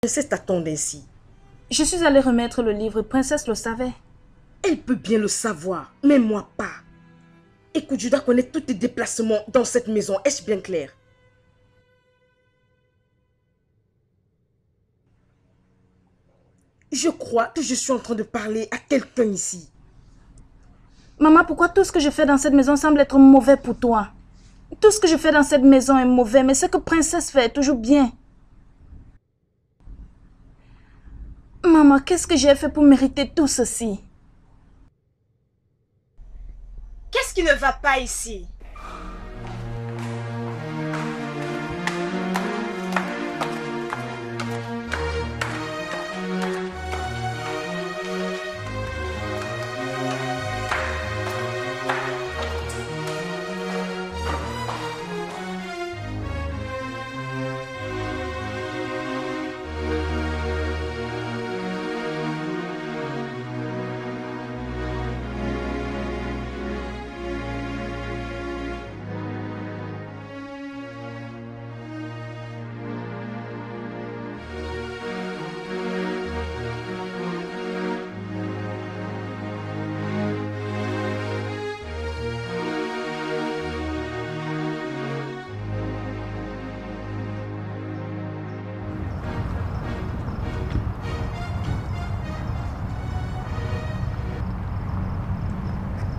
princesse t'attend ainsi? Je suis allée remettre le livre, princesse le savait. Elle peut bien le savoir, mais moi pas. Écoute, je dois connaître tous tes déplacements dans cette maison, est-ce bien clair? Je crois que je suis en train de parler à quelqu'un ici. Maman, pourquoi tout ce que je fais dans cette maison semble être mauvais pour toi? Tout ce que je fais dans cette maison est mauvais, mais ce que princesse fait est toujours bien. Maman, qu'est-ce que j'ai fait pour mériter tout ceci? Qu'est-ce qui ne va pas ici?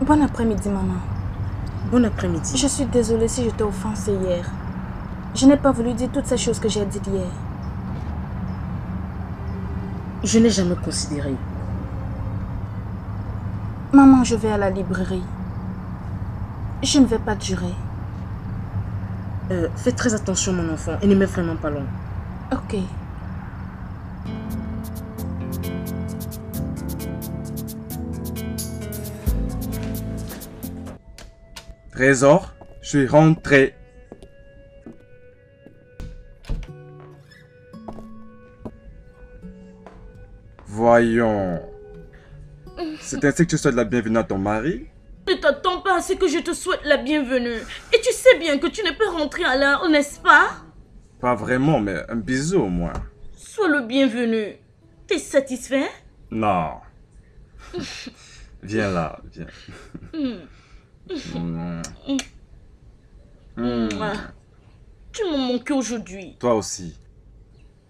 Bon après-midi, maman. Bon après-midi. Je suis désolée si je t'ai offensée hier. Je n'ai pas voulu dire toutes ces choses que j'ai dites hier. Je n'ai jamais considéré. Maman, je vais à la librairie. Je ne vais pas durer. Fais très attention, mon enfant, et ne mets vraiment pas long. Ok. Trésor, je suis rentré. Voyons. C'est ainsi que tu souhaites la bienvenue à ton mari? Ne t'attends pas à ce que je te souhaite la bienvenue. Et tu sais bien que tu ne peux rentrer à l'heure, n'est-ce pas? Pas vraiment, mais un bisou au moins. Sois le bienvenu. T'es satisfait? Non. Viens là, viens. Tu m'as manqué aujourd'hui. Toi aussi.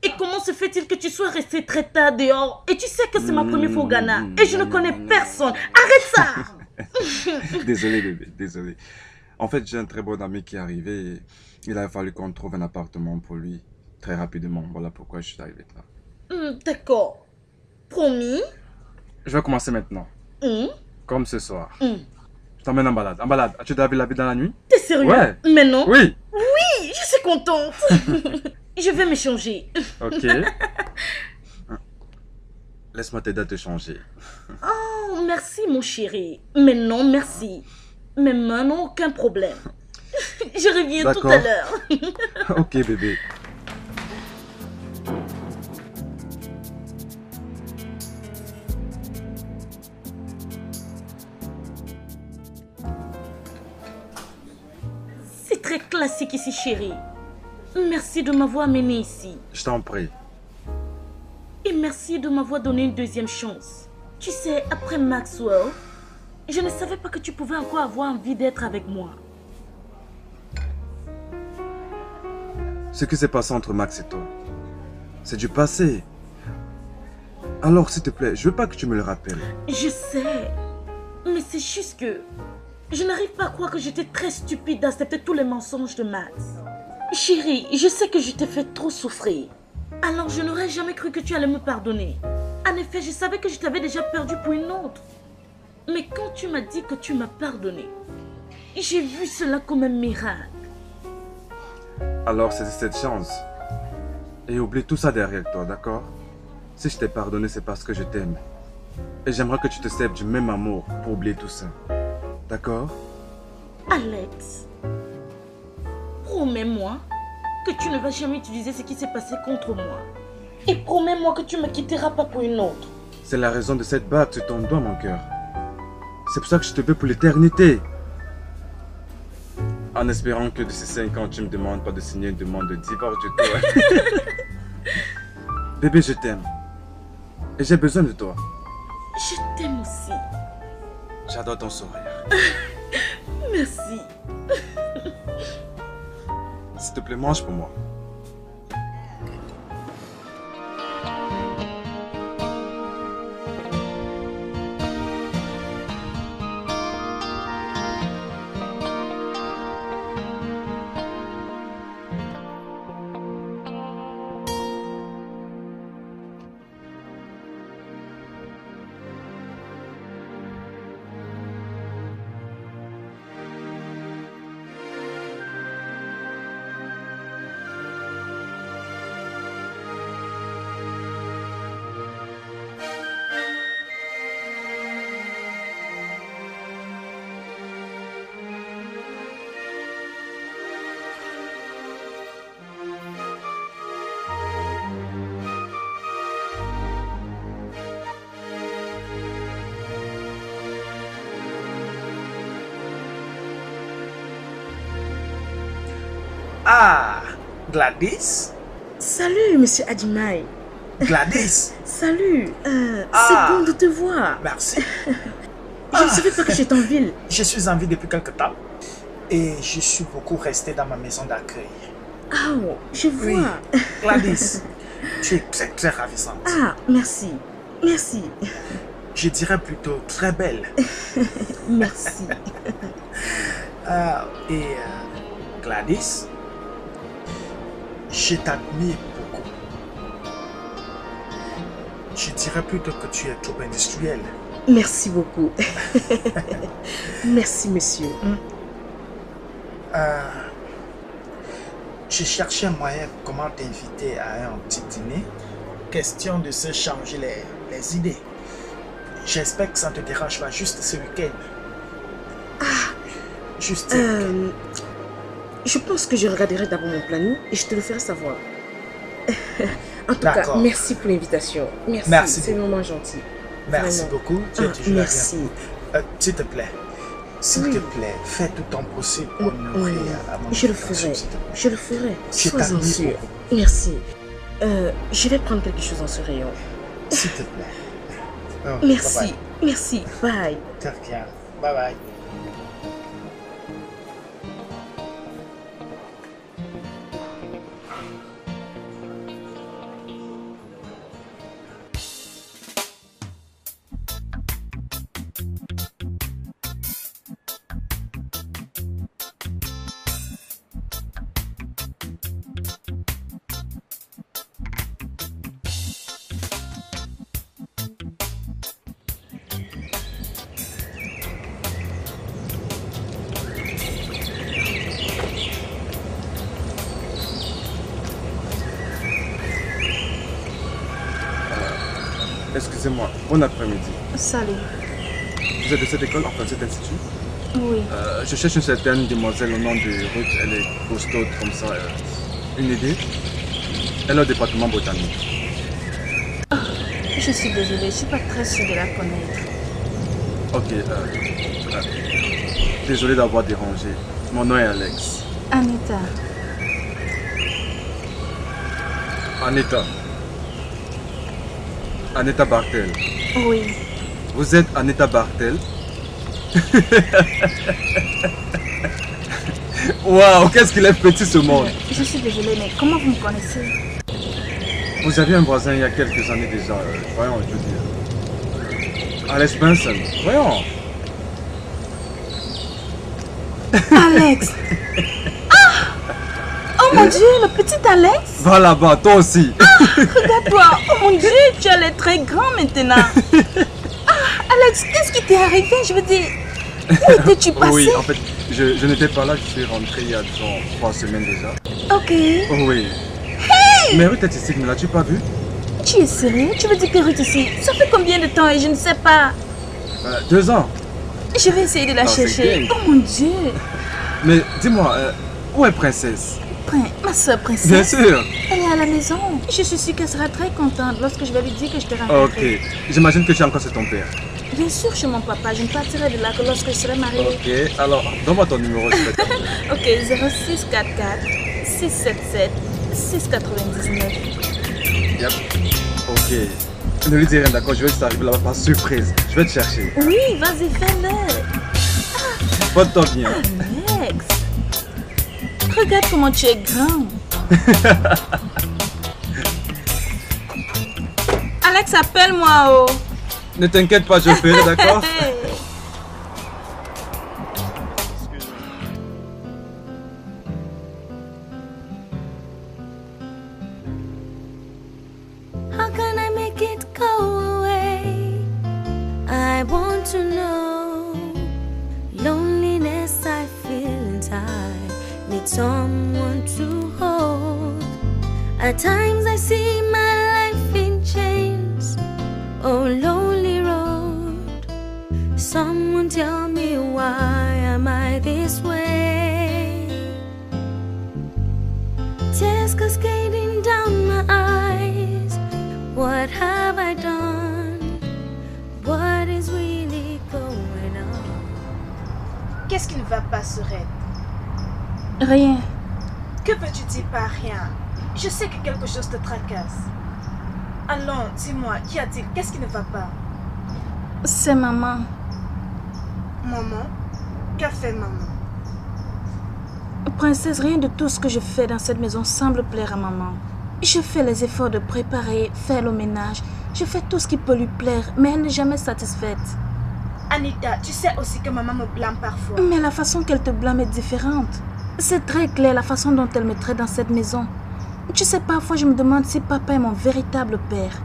Et comment se fait-il que tu sois resté très tard dehors? Et tu sais que c'est ma première fois au Ghana. Et je ne connais personne. Arrête ça! Désolé bébé, désolé. En fait, j'ai un très bon ami qui est arrivé et il a fallu qu'on trouve un appartement pour lui très rapidement. Voilà pourquoi je suis arrivé là. D'accord. Promis? Je vais commencer maintenant. Comme ce soir. Je t'emmène en balade. En balade. As-tu déjà vu la vie dans la nuit? T'es sérieux? Ouais. Mais non. Oui. Oui, je suis contente. Je vais me changer. Ok. Laisse-moi t'aider à te changer. Oh, merci mon chéri. Mais non, merci. Mais maintenant, aucun problème. Je reviens tout à l'heure. Ok bébé. C'est très classique ici, chérie. Merci de m'avoir amené ici. Je t'en prie. Et merci de m'avoir donné une deuxième chance. Tu sais, après Maxwell, je ne savais pas que tu pouvais encore avoir envie d'être avec moi. Ce qui s'est passé entre Max et toi, c'est du passé. Alors, s'il te plaît, je veux pas que tu me le rappelles. Je sais, mais c'est juste que je n'arrive pas à croire que j'étais très stupide d'accepter tous les mensonges de Max. Chérie, je sais que je t'ai fait trop souffrir. Alors je n'aurais jamais cru que tu allais me pardonner. En effet, je savais que je t'avais déjà perdu pour une autre. Mais quand tu m'as dit que tu m'as pardonné, j'ai vu cela comme un miracle. Alors, c'est cette chance. Et oublie tout ça derrière toi, d'accord? Si je t'ai pardonné, c'est parce que je t'aime. Et j'aimerais que tu te serves du même amour pour oublier tout ça. D'accord? Alex, promets-moi que tu ne vas jamais utiliser ce qui s'est passé contre moi. Et promets-moi que tu ne me quitteras pas pour une autre. C'est la raison de cette bague sur ton doigt, mon cœur. C'est pour ça que je te veux pour l'éternité. En espérant que de ces 5 ans, tu ne me demandes pas de signer une demande de divorce du tout. Bébé, je t'aime. Et j'ai besoin de toi. Je t'aime aussi. J'adore ton sourire. Merci. S'il te plaît, mange pour moi. Ah, Gladys? Salut, monsieur Adimai. Gladys? Salut, c'est bon de te voir. Merci. Je ne savais pas que j'étais en ville. Je suis en ville depuis quelque temps et je suis beaucoup resté dans ma maison d'accueil. Ah, je vois. Oui, Gladys, tu es très très ravissante. Ah, merci. Merci. Je dirais plutôt très belle. Merci. Gladys, je t'admire beaucoup. Je dirais plutôt que tu es trop industrielle. Merci beaucoup. Merci, monsieur. Je cherchais un moyen comment t'inviter à un petit dîner. Question de se changer les idées. J'espère que ça ne te dérange pas juste ce week-end. Juste. Je pense que je regarderai d'abord mon planning et je te le ferai savoir. En tout cas, merci pour l'invitation. Merci. C'est vraiment gentil. Merci Vraiment. beaucoup. Tu es toujours merci. Bien. S'il te plaît. S'il te plaît, fais tout ton possible pour nous Oui, à mon je le invitation, ferai. s'il te plaît. Je le ferai. Je Sois-en t'admire sûr. beaucoup. Merci. Je vais prendre quelque chose dans ce rayon. S'il te plaît. Oh, Merci. bye-bye. Merci. Bye. Très bien. Bye bye. Excusez-moi, bon après-midi. Salut. Vous êtes de cette école, enfin cet institut? Oui. Je cherche une certaine demoiselle au nom de Ruth, elle est costaude comme ça. Une idée? Elle est au département botanique. Je suis désolée, je ne suis pas très sûre de la connaître. Ok, désolé d'avoir dérangé. Mon nom est Alex. Anita. Anita. Anita Bartel. Oui. Vous êtes Anita Bartel? Waouh, qu'est-ce qu'il est petit ce monde! Je suis désolée, mais comment vous me connaissez? Vous aviez un voisin il y a quelques années déjà, voyons, je veux dire. Alex Benson, voyons. Alex! Oh mon Dieu, le petit Alex! Va là-bas, toi aussi. Regarde-toi, oh mon Dieu, tu as l'air très grand maintenant. Alex, qu'est-ce qui t'est arrivé? Je veux dire, où étais-tu passé? Oui, en fait, je n'étais pas là, je suis rentré il y a disons 3 semaines déjà. Ok. Oh oui. Hey! Mais Ruth est ici, ne l'as-tu pas vu? Tu es sérieux? Tu veux dire que Ruth ici? Ça fait combien de temps et je ne sais pas. 2 ans. Je vais essayer de la chercher. dingue. Oh mon Dieu. Mais dis-moi, où est Princesse? Ma soeur Princesse. Bien sûr. Elle est à la maison. Je suis sûre qu'elle sera très contente lorsque je vais lui dire que je t'ai rencontré. Ok, j'imagine que tu es encore chez ton père. Bien sûr, chez mon papa. Je ne partirai de là que lorsque je serai mariée. Ok, alors, donne-moi ton numéro, s'il te plaît. Ok, 0644 677 699. Yep. Ok. Ne lui dis rien, d'accord? Je vais juste arriver là-bas par surprise. Je vais te chercher. Oui, vas-y, fais-le. Porte-toi bien. Alex, regarde comment tu es grand. Alex, appelle-moi, oh. Ne t'inquiète pas, je ferai, d'accord? How can I make it go away? I want to know. Loneliness I feel inside. Need someone to hold. At times I see my life in chains. Oh, lonely road. Someone tell me why am I this way? Tears cascading down my eyes. What have I done? What is really going on? Qu'est-ce qui ne va pas, Sorette? Rien. Que veux-tu dire par rien? Je sais que quelque chose te tracasse. Allons, dis-moi, qu'y a-t-il? Qu'est-ce qui ne va pas? C'est maman. Maman? Qu'a fait maman? Princesse, rien de tout ce que je fais dans cette maison semble plaire à maman. Je fais les efforts de préparer, faire le ménage. Je fais tout ce qui peut lui plaire, mais elle n'est jamais satisfaite. Anita, tu sais aussi que maman me blâme parfois. Mais la façon qu'elle te blâme est différente. C'est très clair la façon dont elle me traite dans cette maison. Tu sais, parfois je me demande si papa est mon véritable père.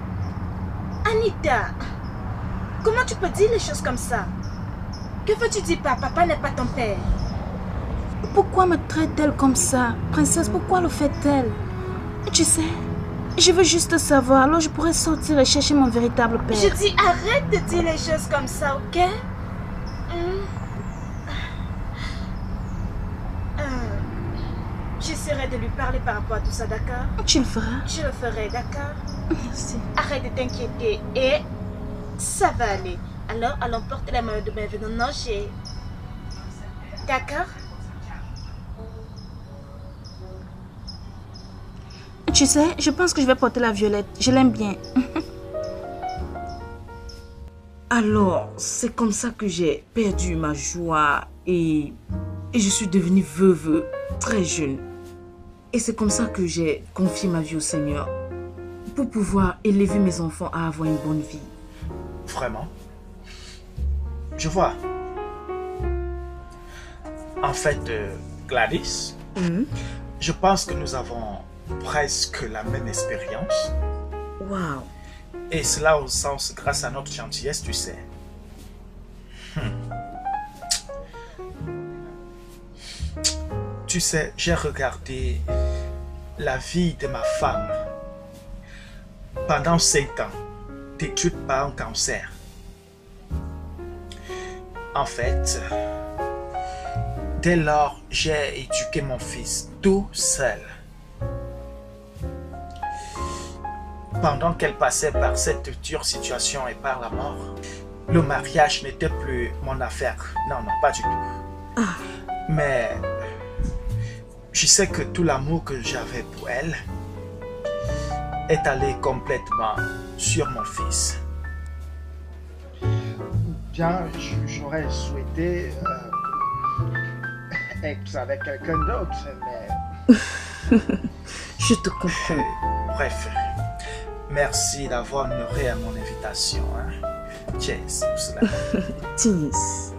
Anita, comment tu peux dire les choses comme ça? Que veux-tu dire par papa n'est pas ton père? Pourquoi me traite-t-elle comme ça? Princesse, pourquoi le fait-elle? Tu sais, je veux juste savoir, alors je pourrais sortir et chercher mon véritable père. Je dis arrête de dire les choses comme ça, ok? J'essaierai de lui parler par rapport à tout ça, d'accord? Tu le feras? Je le ferai, d'accord? Merci. Arrête de t'inquiéter et ça va aller. Alors, allons porter la main de bain, venons nager. D'accord? Tu sais, je pense que je vais porter la violette. Je l'aime bien. Alors, c'est comme ça que j'ai perdu ma joie et je suis devenue veuve très jeune. Et c'est comme ça que j'ai confié ma vie au Seigneur pour pouvoir élever mes enfants à avoir une bonne vie. Vraiment? Je vois. En fait, Gladys, je pense que nous avons presque la même expérience. Waouh! Et cela au sens grâce à notre gentillesse, tu sais. Tu sais, j'ai regardé la vie de ma femme pendant 5 ans d'études par un cancer. En fait, dès lors, j'ai éduqué mon fils tout seul. Pendant qu'elle passait par cette dure situation et par la mort, le mariage n'était plus mon affaire. Non, pas du tout. Mais je sais que tout l'amour que j'avais pour elle est allé complètement sur mon fils. Bien, j'aurais souhaité être avec quelqu'un d'autre, mais... Je te comprends. Bref, merci d'avoir honoré à mon invitation. Cheers pour cela. Cheers.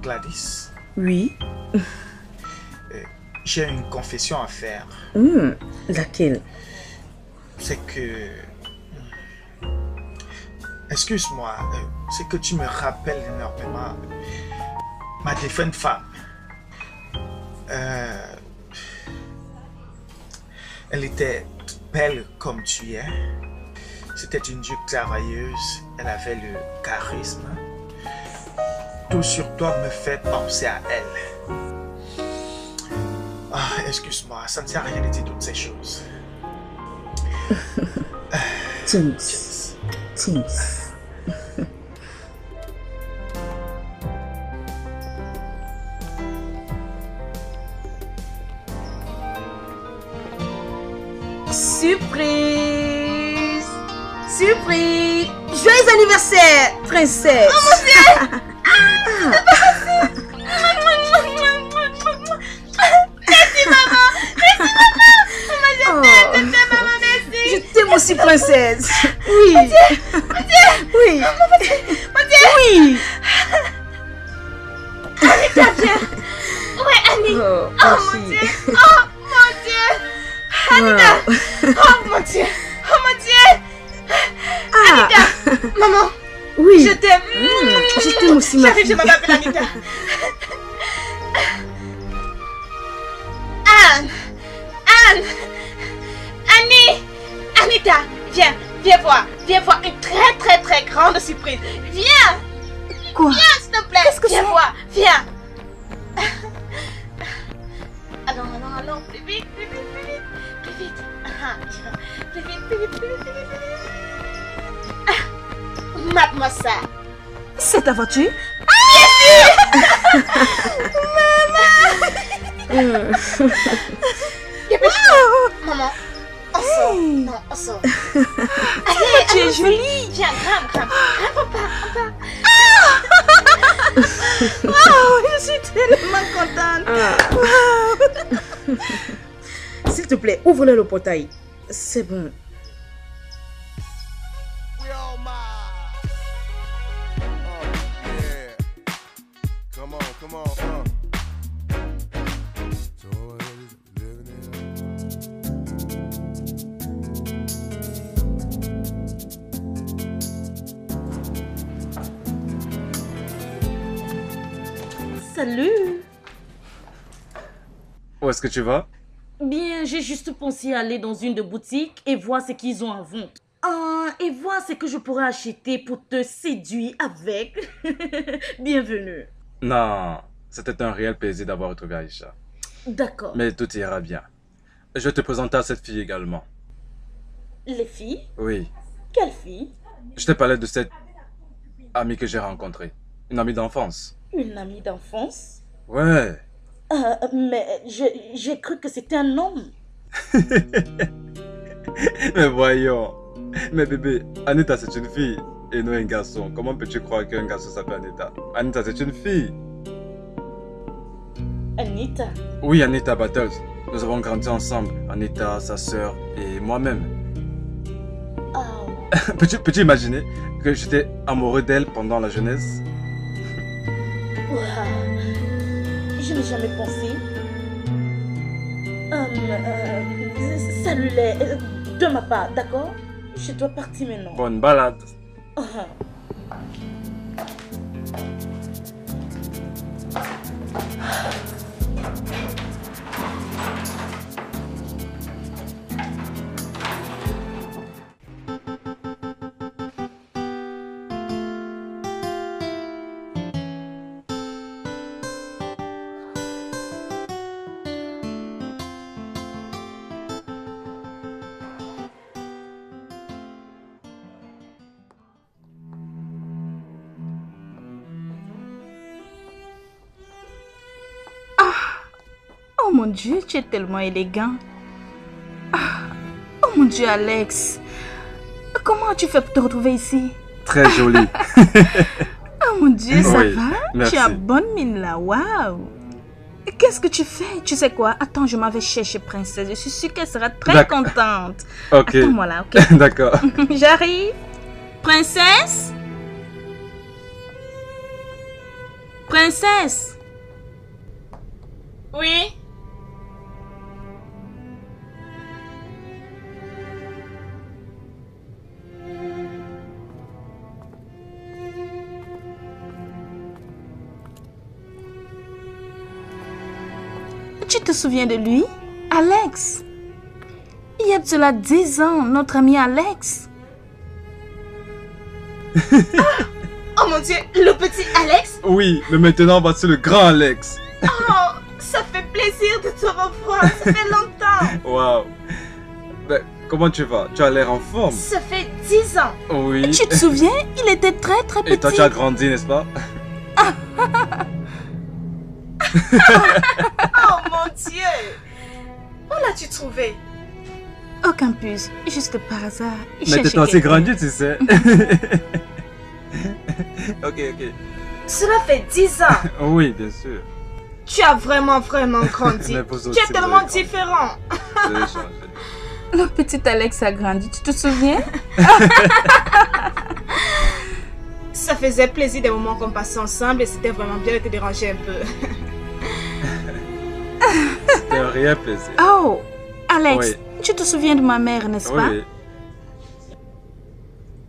Gladys? Oui? J'ai une confession à faire. Laquelle? C'est que... Excuse-moi, c'est que tu me rappelles énormément ma défunte femme. Elle était belle comme tu es. C'était une dure travailleuse. Elle avait le charisme. Tout sur toi me fait penser à elle. Excuse-moi, ça ne sert à rien de dire toutes ces choses. Cheers. Cheers. Surprise! Surprise! Joyeux anniversaire, princesse! Oh mon Dieu! Merci maman! Merci maman! Maman, je t'aime, maman, merci! Je t'aime aussi, princesse! Oui! Mon Dieu! Mon Dieu! Oui! Mon Dieu! Mon Dieu! Oui! Anita, viens! Ouais, Annie! Oh, Oh mon Dieu! Oh mon Dieu! Anita! Oh mon Dieu! Oh mon Dieu! Anita! Maman! Oui! Je t'aime! Je t'aime aussi, ma J'arrive, fille. je m'appelle Anita! Anne! Anne! Annie! Anita! Viens! Viens voir une très grande surprise! Viens! Quoi? Viens, s'il te plaît! Qu'est-ce que viens c'est? voir! Viens! Allons, plus vite! Plus vite! Ah, plus vite! Ah, mate-moi ça! C'est ta voiture? Dépêche-toi! Maman! On sort! Non, on sort! Allez, Tu es allons-y. jolie! Viens, grimpe, papa! Oh, je suis tellement contente! S'il te plaît, ouvre-le le portail. C'est bon. We all mine. Yeah. Come on. So living it Salut! Où est-ce que tu vas? Bien, j'ai juste pensé aller dans une de boutiques et voir ce qu'ils ont en vente. Et voir ce que je pourrais acheter pour te séduire avec. Bienvenue. Non, c'était un réel plaisir d'avoir retrouvé Aïcha. D'accord. Mais tout ira bien. Je vais te présenter à cette fille également. Les filles? Oui, Quelle fille? je t'ai parlé de cette amie que j'ai rencontrée. Une amie d'enfance. Une amie d'enfance? Ouais. Mais j'ai cru que c'était un homme. Mais voyons. Mais bébé, Anita c'est une fille et nous un garçon. Comment peux-tu croire qu'un garçon s'appelle Anita? Anita c'est une fille. Anita? Oui, Anita Battles. Nous avons grandi ensemble. Anita, sa sœur et moi-même. Oh. Peux-tu imaginer que j'étais amoureux d'elle pendant la jeunesse? Ouah. Je n'ai jamais pensé. Salut de ma part, d'accord? Je dois partir maintenant. Bonne balade. Ah. Oh mon Dieu, tu es tellement élégant. Oh mon Dieu, Alex. Comment as-tu fait pour te retrouver ici? Très jolie. Oh mon Dieu, ça Oui, va? merci. Tu as bonne mine là, waouh. Qu'est-ce que tu fais? Tu sais quoi? Attends, je m'en vais chercher Princesse. Je suis sûre qu'elle sera très D'accord. contente. Ok. Attends-moi là, ok? D'accord. J'arrive. Princesse? Princesse? Oui? Tu te souviens de lui? Alex? Il y a de cela 10 ans, notre ami Alex. Oh mon Dieu, le petit Alex? Oui, mais maintenant voici le grand Alex. Oh, ça fait plaisir de te revoir, ça fait longtemps. Waouh. Ben, comment tu vas? Tu as l'air en forme. Ça fait 10 ans. Oui. Tu te souviens? Il était très très petit. Et toi tu as grandi, n'est-ce pas? Oh mon Dieu. Où l'as-tu trouvé? Au campus, juste par hasard. Mais t'es assez grandi, tu sais. Ok. Cela fait 10 ans. Oui, bien sûr. Tu as vraiment grandi. Mais vous Tu aussi, es vous tellement avez grandi. différent. Vous avez changé. Le petit Alex a grandi, tu te souviens? Ça faisait plaisir des moments qu'on passait ensemble et c'était vraiment bien de te déranger un peu. C'était un réel plaisir. Oh, Alex, Oui. tu te souviens de ma mère, n'est-ce pas? Oui.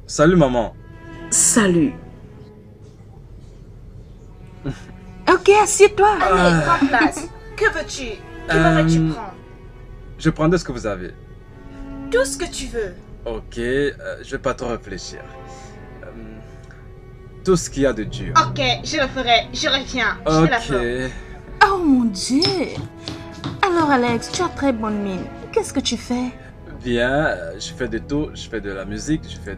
Salut maman. Salut. Ok, assieds-toi. Allez, prends place. Que veux-tu? Que voudrais-tu prendre? Je prendrai ce que vous avez. Tout ce que tu veux. Ok, je vais pas trop réfléchir. Tout ce qu'il y a de dur. Ok, je le ferai. Je reviens. Je te la ferai. Ok. Oh mon Dieu. Alors Alex, tu as très bonne mine. Qu'est-ce que tu fais? Bien, je fais de tout. Je fais de la musique, je fais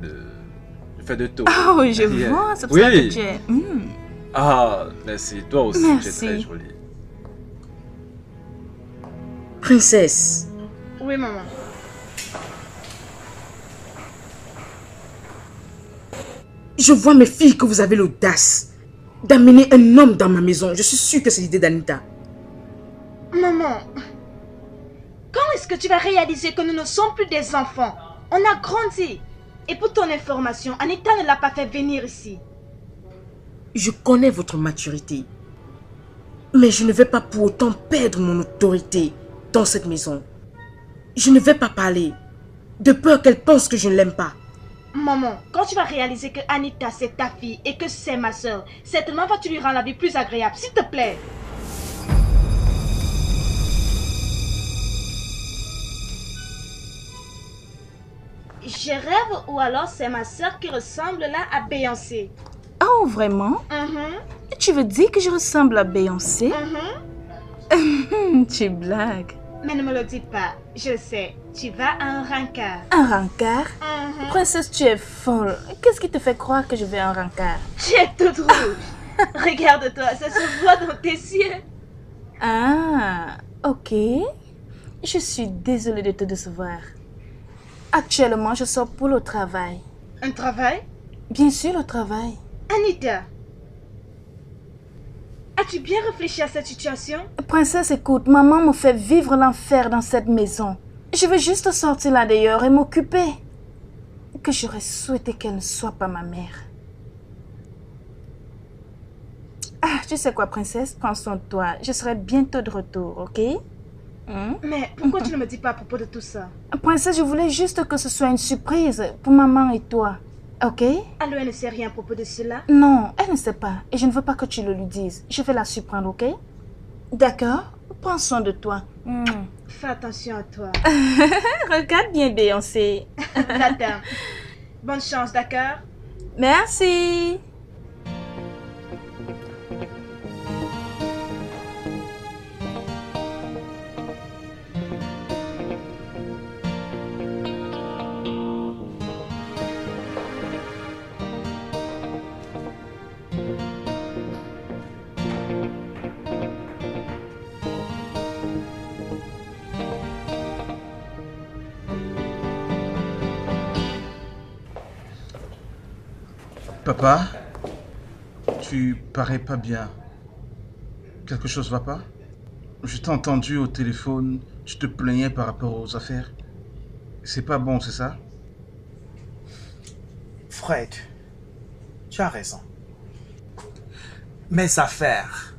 de tout. Oh, je Yeah. vois, c'est pour ça Oui. que tu es... Ah, merci. Toi aussi, Merci. tu es très jolie. Princesse, Oui, maman. je vois mes filles que vous avez l'audace d'amener un homme dans ma maison. Je suis sûre que c'est l'idée d'Anita. Maman, quand est-ce que tu vas réaliser que nous ne sommes plus des enfants? On a grandi. Et pour ton information, Anita ne l'a pas fait venir ici. Je connais votre maturité. Mais je ne vais pas pour autant perdre mon autorité dans cette maison. Je ne vais pas parler, de peur qu'elle pense que je ne l'aime pas. Maman, quand tu vas réaliser que Anita c'est ta fille et que c'est ma soeur, certainement vas-tu lui rendre la vie plus agréable, s'il te plaît. Je rêve ou alors c'est ma soeur qui ressemble là à Beyoncé. Oh, vraiment? Tu veux dire que je ressemble à Beyoncé? Tu blagues. Mais ne me le dis pas, je sais, tu vas à un rencard. Un rencard? Princesse, tu es folle. Qu'est-ce qui te fait croire que je vais à un rencard? Tu es toute rouge. Regarde-toi, ça se voit dans tes yeux. Ah, ok. Je suis désolée de te décevoir. Actuellement, je sors pour le travail. Un travail? Bien sûr, le travail. Anita, as-tu bien réfléchi à cette situation? Princesse, écoute, maman me fait vivre l'enfer dans cette maison. Je veux juste sortir là d'ailleurs et m'occuper. Que j'aurais souhaité qu'elle ne soit pas ma mère. Ah, tu sais quoi, princesse? Prends soin de toi. Je serai bientôt de retour, ok? Mais pourquoi tu ne me dis pas à propos de tout ça? Princesse, je voulais juste que ce soit une surprise pour maman et toi. Ok? Alors elle ne sait rien à propos de cela? Non, elle ne sait pas. Et je ne veux pas que tu le lui dises. Je vais la surprendre, ok? D'accord? Prends soin de toi. Fais attention à toi. Regarde bien Beyoncé. Va-t'en. Bonne chance, d'accord? Merci. Papa, tu parais pas bien. Quelque chose va pas? Je t'ai entendu au téléphone, tu te plaignais par rapport aux affaires. C'est pas bon, c'est ça? Fred, tu as raison. Mes affaires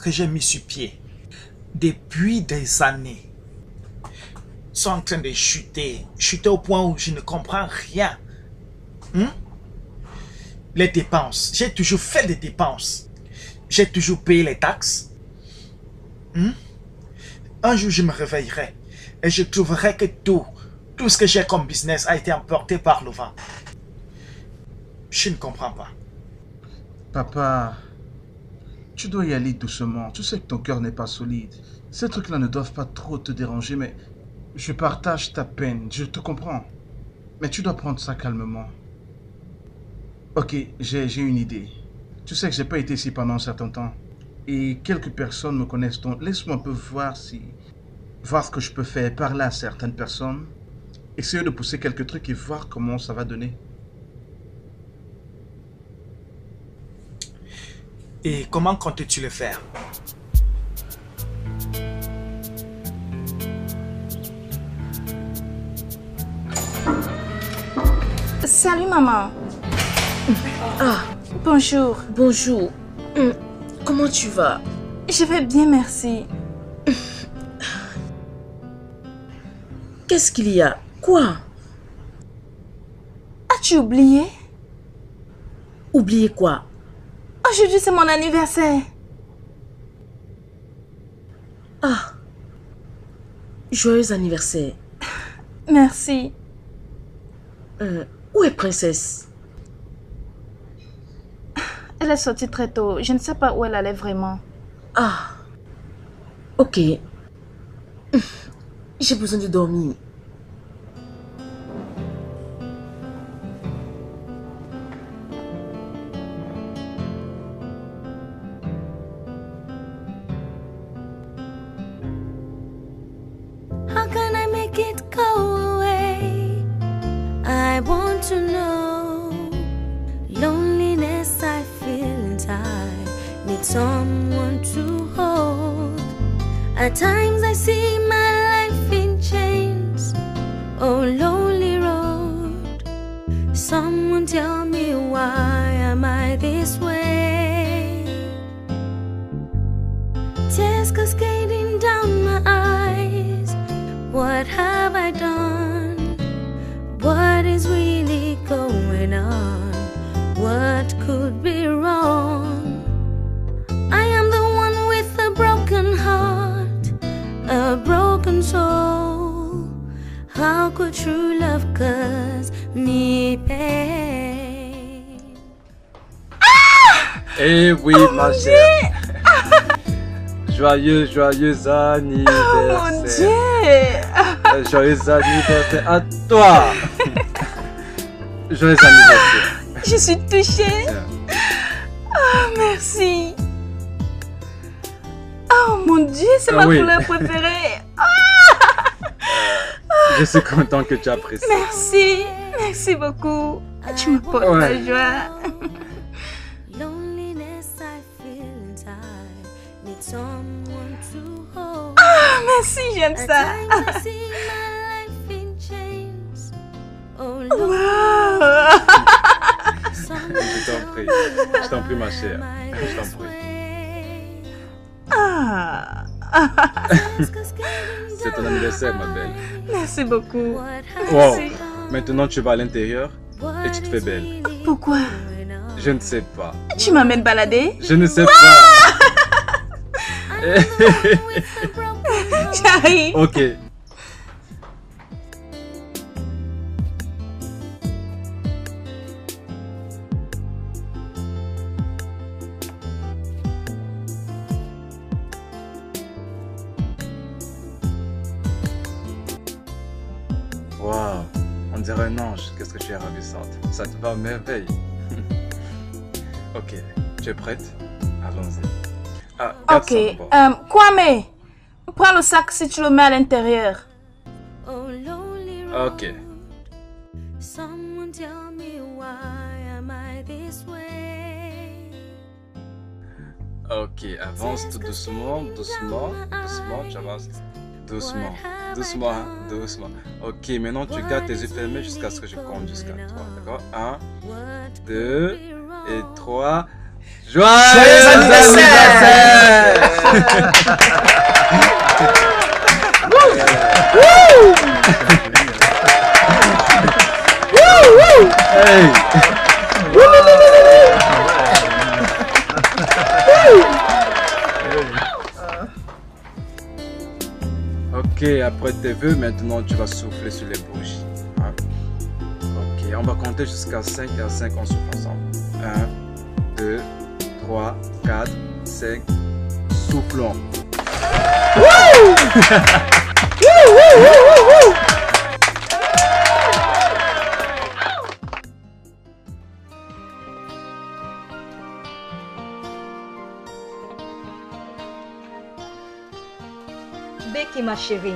que j'ai mis sur pied depuis des années sont en train de chuter au point où je ne comprends rien. Les dépenses, j'ai toujours fait des dépenses. J'ai toujours payé les taxes. Un jour, je me réveillerai et je trouverai que tout ce que j'ai comme business a été emporté par le vent. Je ne comprends pas. Papa, tu dois y aller doucement. Tu sais que ton cœur n'est pas solide. Ces trucs-là ne doivent pas trop te déranger, mais je partage ta peine, je te comprends. Mais tu dois prendre ça calmement. Ok, j'ai une idée. Tu sais que j'ai pas été ici pendant un certain temps. Et quelques personnes me connaissent, donc laisse-moi un peu voir si voir ce que je peux faire, parler à certaines personnes, essayer de pousser quelques trucs et voir comment ça va donner. Et comment comptes-tu le faire? Salut maman. Ah, Bonjour. bonjour. Comment tu vas? Je vais bien, merci. Qu'est-ce qu'il y a? Quoi? As-tu oublié? Oubliez quoi? Aujourd'hui, c'est mon anniversaire. Ah, joyeux anniversaire. Merci. Où est Princesse? Elle est sortie très tôt. Je ne sais pas où elle allait vraiment. Ah, ok. J'ai besoin de dormir. How can I make it go away? I want to know. Loneliness I feel inside. Need someone to hold. At times I see my life in chains. Oh, lonely road. Someone tell me why am I this way? Tears cascading down my eyes. What have I done? What is really going on? What could be wrong? I am the one with a broken heart, a broken soul. How could true love cause me pain? Eh oui, ma chère. Joyeux anniversaire. Mon Dieu! Joyeux anniversaire à toi. Joyeux anniversaire. Je suis touchée. Tiens. Ah, merci. Oh mon Dieu, c'est ma Oui. couleur préférée. Je suis content que tu apprécies. Merci. Merci beaucoup. Tu me portes Ouais. la joie. Loneliness I feel inside. Need someone to hold. Ah, merci, j'aime At ça. times I see my life in chains. Oh, Wow. Je t'en prie, ma chère. Je t'en prie. Ah. C'est ton anniversaire, ma belle. Merci beaucoup. Wow. Merci. Maintenant, tu vas à l'intérieur et tu te fais belle. Pourquoi? Je ne sais pas. Tu m'amènes balader? Je ne sais pas. J'arrive. Ok. Waouh, on dirait un ange. Qu'est-ce que tu es ravissante. Ça te va à merveille. Ok, tu es prête? Allons-y. Ah, garde Ok. ça d'abord. Kwame, prends le sac si tu le mets à l'intérieur. Ok. Someone tell me why am I this way? Ok, avance tout doucement, doucement, doucement, tu avances. Doucement, doucement, hein, doucement. Ok, maintenant tu gardes tes yeux fermés jusqu'à ce que je compte jusqu'à 3, d'accord? 1, 2 et 3. Joyeux anniversaire! Hey! Ok, après tes vœux, maintenant tu vas souffler sur les bougies. Hein? Ok, on va compter jusqu'à 5 et à 5 on souffle ensemble. 1, 2, 3, 4, 5. Soufflons. Becky, ma chérie,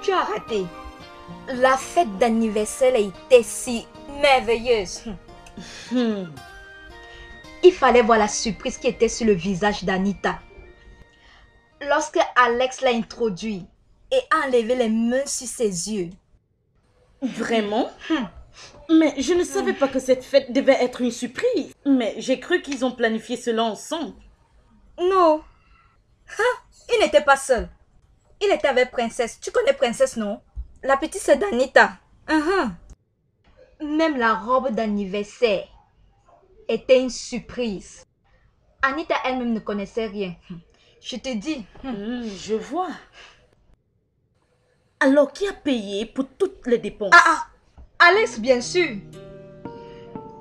tu as raté. La fête d'anniversaire était si merveilleuse. Il fallait voir la surprise qui était sur le visage d'Anita. Lorsque Alex l'a introduit et a enlevé les mains sur ses yeux. Vraiment? Mais je ne savais pas que cette fête devait être une surprise. Mais j'ai cru qu'ils ont planifié cela ensemble. Non. Il n'était pas seul. Il était avec Princesse. Tu connais Princesse, non? La petite sœur d'Anita. Même la robe d'anniversaire était une surprise. Anita elle-même ne connaissait rien. Je te dis. Je vois. Alors, qui a payé pour toutes les dépenses? Alex, bien sûr.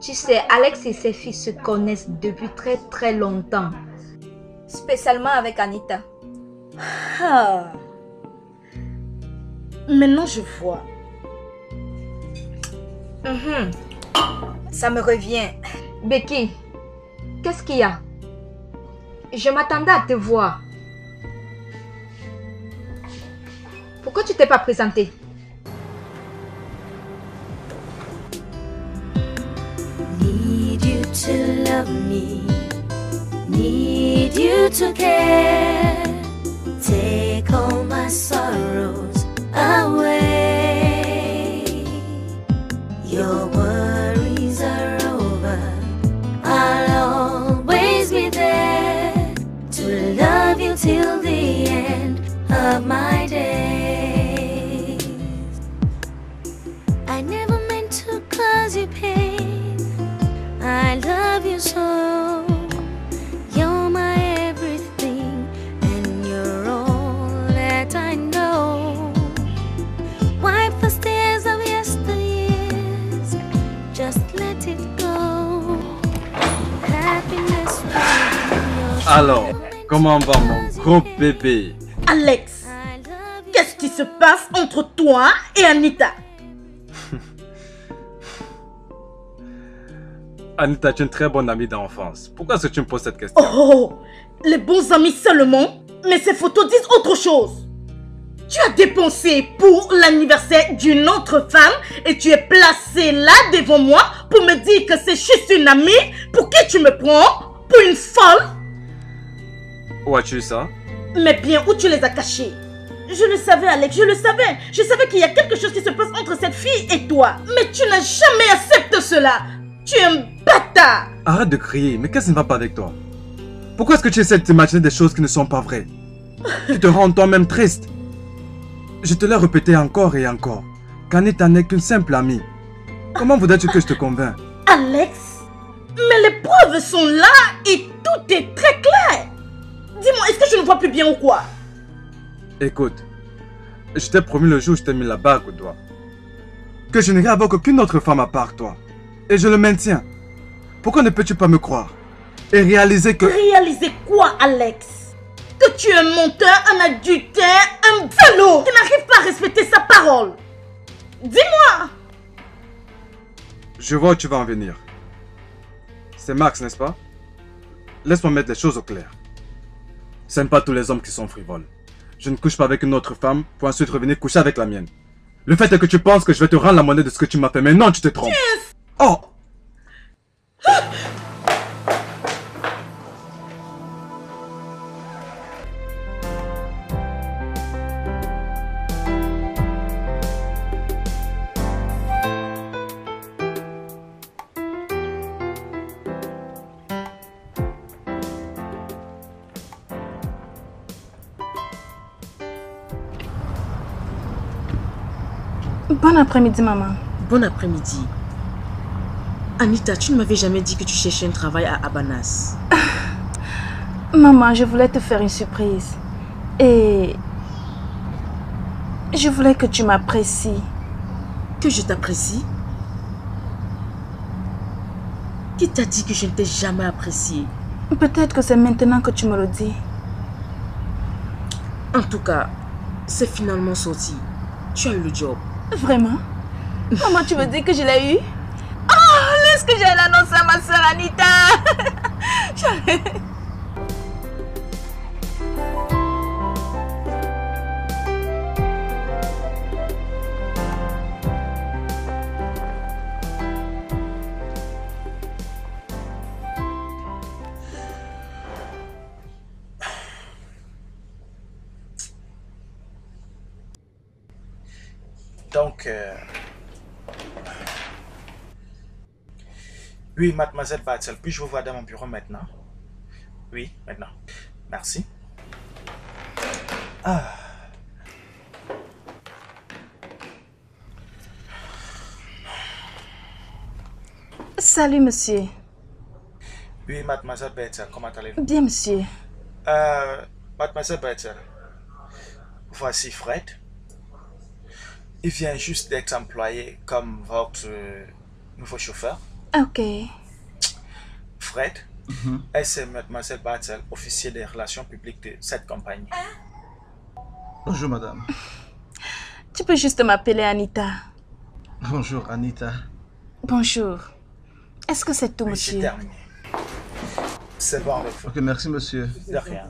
Tu sais, Alex et ses filles se connaissent depuis très très longtemps. Spécialement avec Anita. Maintenant, je vois. Ça me revient. Becky, qu'est-ce qu'il y a? Je m'attendais à te voir. Pourquoi tu t'es pas présentée? Need you to love me, need you to care, take all my sorrows away. Your worries are over, I'll always be there to love you till the end of my days. I never meant to cause you pain, I love you so. You're my everything, and you're all that I know. Wipe the tears of yesteryears, just let it go. Happiness will be Alors, comment va mon gros bébé? Alex, qu'est-ce qui se passe entre toi et Anita? Anita, tu es une très bonne amie d'enfance. Pourquoi est-ce que tu me poses cette question? Oh, les bons amis seulement? Mais ces photos disent autre chose. Tu as dépensé pour l'anniversaire d'une autre femme et tu es placé là devant moi pour me dire que c'est juste une amie. Pour qui tu me prends? Pour une folle? Où as-tu eu ça? Mais bien, où tu les as cachés? Je le savais, Alex, je le savais. Je savais qu'il y a quelque chose qui se passe entre cette fille et toi. Mais tu n'as jamais accepté cela. Tu es un bâtard. Arrête de crier, mais qu'est-ce qui ne va pas avec toi? Pourquoi est-ce que tu essaies de t'imaginer des choses qui ne sont pas vraies? Tu te rends toi-même triste. Je te l'ai répété encore et encore, qu'Anita n'est qu'une simple amie. Comment voudrais-tu que je te convainc? Alex, mais les preuves sont là et tout est très clair. Dis-moi, est-ce que je ne vois plus bien ou quoi? Écoute, je t'ai promis le jour où je t'ai mis la bague au doigt que je n'irai avec aucune autre femme à part toi. Et je le maintiens. Pourquoi ne peux-tu pas me croire et réaliser que... Réaliser quoi, Alex? Que tu es un menteur, un adultère, un salaud qui n'arrive pas à respecter sa parole. Dis-moi. Je vois où tu vas en venir. C'est Max, n'est-ce pas? Laisse-moi mettre les choses au clair. Ce n'est pas tous les hommes qui sont frivoles. Je ne couche pas avec une autre femme pour ensuite revenir coucher avec la mienne. Le fait est que tu penses que je vais te rendre la monnaie de ce que tu m'as fait, mais non, tu te trompes. Yes. Oh! Bon après-midi, maman. Bon après-midi. Anita, tu ne m'avais jamais dit que tu cherchais un travail à Abanas. Maman, je voulais te faire une surprise. Et... je voulais que tu m'apprécies. Que je t'apprécie? Qui t'a dit que je ne t'ai jamais apprécié? Peut-être que c'est maintenant que tu me le dis. En tout cas, c'est finalement sorti. Tu as eu le job. Vraiment? Maman, tu me dis que je l'ai eu? Oh, laisse que j'aille l'annoncer à ma soeur Anita. Donc, oui, mademoiselle Batzel, puis-je vous voir dans mon bureau maintenant? Oui, maintenant. Merci. Ah. Salut, monsieur. Oui, mademoiselle Batzel, comment allez-vous? Bien, monsieur. Mademoiselle Batzel, voici Fred. Il vient juste d'être employé comme votre nouveau chauffeur. Ok. Fred, elle c'est mademoiselle Batzel, officier des relations publiques de cette compagnie. Bonjour, madame. Tu peux juste m'appeler Anita. Bonjour, Anita. Bonjour. Est-ce que c'est tout, Oui, monsieur? j'ai terminé. C'est bon avec vous. Ok, merci, monsieur. De rien.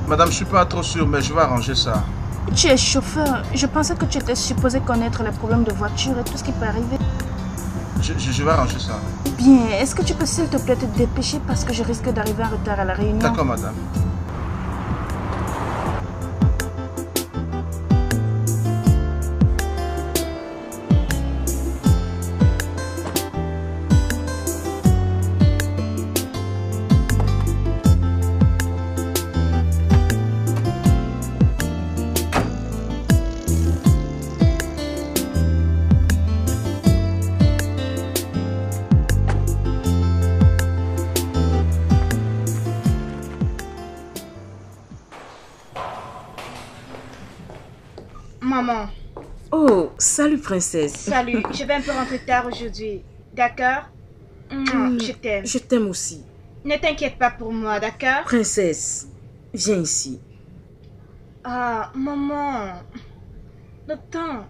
Madame, je suis pas trop sûr, mais je vais arranger ça. Tu es chauffeur. Je pensais que tu étais supposé connaître les problèmes de voiture et tout ce qui peut arriver. Je vais arranger ça. Bien. Est-ce que tu peux s'il te plaît te dépêcher parce que je risque d'arriver en retard à la réunion? D'accord, madame. Maman. Oh, salut princesse. Salut, je vais un peu rentrer tard aujourd'hui. D'accord? Je t'aime. Je t'aime aussi. Ne t'inquiète pas pour moi, d'accord? Princesse, viens ici. Ah, maman. Le temps.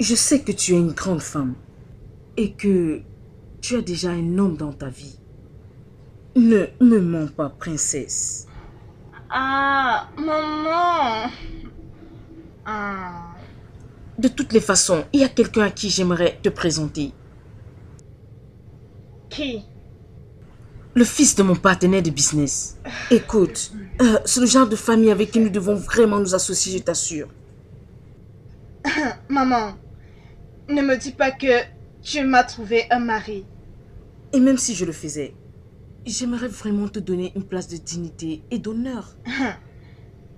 Je sais que tu es une grande femme et que tu as déjà un homme dans ta vie. Ne me mens pas, princesse. Ah, maman. Ah. De toutes les façons, il y a quelqu'un à qui j'aimerais te présenter. Qui? Le fils de mon partenaire de business. Écoute, c'est le genre de famille avec qui nous devons vraiment nous associer, je t'assure. Maman, ne me dis pas que tu m'as trouvé un mari. Et même si je le faisais, j'aimerais vraiment te donner une place de dignité et d'honneur.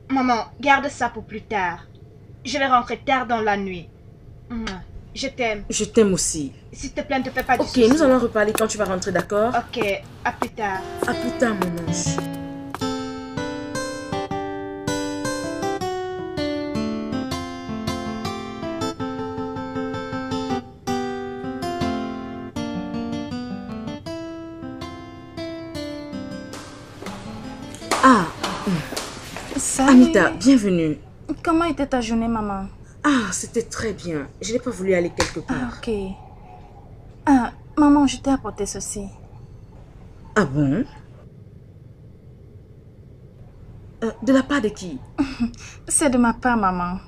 Maman, garde ça pour plus tard. Je vais rentrer tard dans la nuit. Je t'aime. Je t'aime aussi. S'il te plaît, ne te fais pas du souci. Ok, nous allons reparler quand tu vas rentrer, d'accord? Ok, à plus tard. À plus tard, mon ange. Ah, Salut. Anita, bienvenue. Comment était ta journée, maman? Ah, c'était très bien. Je n'ai pas voulu aller quelque part. Ok. Ah, maman, je t'ai apporté ceci. Ah bon? De la part de qui? C'est de ma part, maman.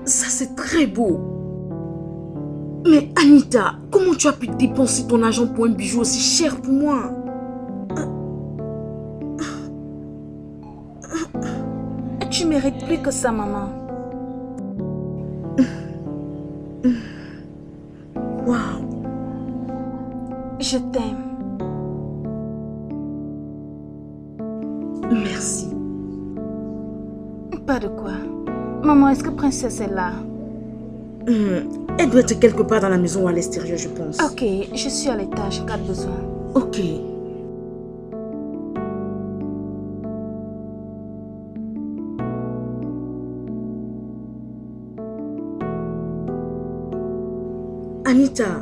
Ça, c'est très beau. Mais Anita, comment tu as pu dépenser ton argent pour un bijou aussi cher pour moi? Tu mérites plus que ça, maman. Waouh. Je t'aime. Merci. Pas de quoi. Maman, est-ce que Princesse est là? Elle doit être quelque part dans la maison ou à l'extérieur, je pense. Ok, je suis à l'étage, en cas de besoin. Ok. Anita.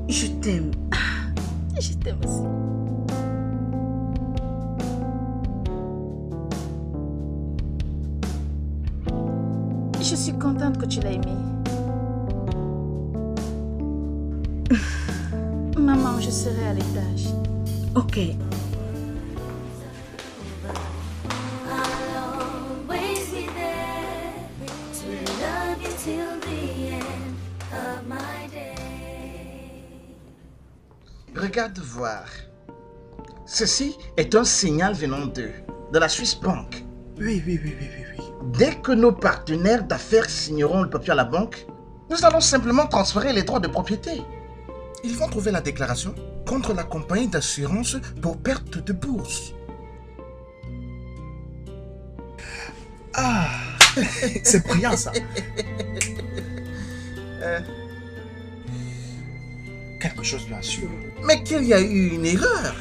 Je t'aime. Je t'aime aussi. Je suis contente que tu l'aies aimé. Maman, je serai à l'étage. Ok. Regarde voir. Ceci est un signal venant d'eux, de la Swiss Bank. Oui. Dès que nos partenaires d'affaires signeront le papier à la banque, nous allons simplement transférer les droits de propriété. Ils vont trouver la déclaration contre la compagnie d'assurance pour perte de bourse. Ah, c'est brillant ça. Quelque chose bien sûr. Mais qu'il y a eu une erreur.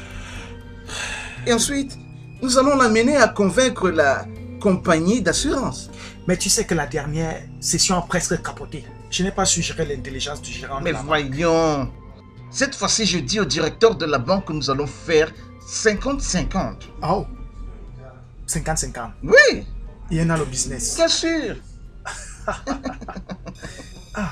Et ensuite, nous allons l'amener à convaincre la compagnie d'assurance. Mais tu sais que la dernière session a presque capoté. Je n'ai pas su gérer l'intelligence du gérant. Mais voyons. Cette fois-ci, je dis au directeur de la banque que nous allons faire 50-50. Oh. 50-50. Oui. Il y en a le business. Bien sûr. Ah.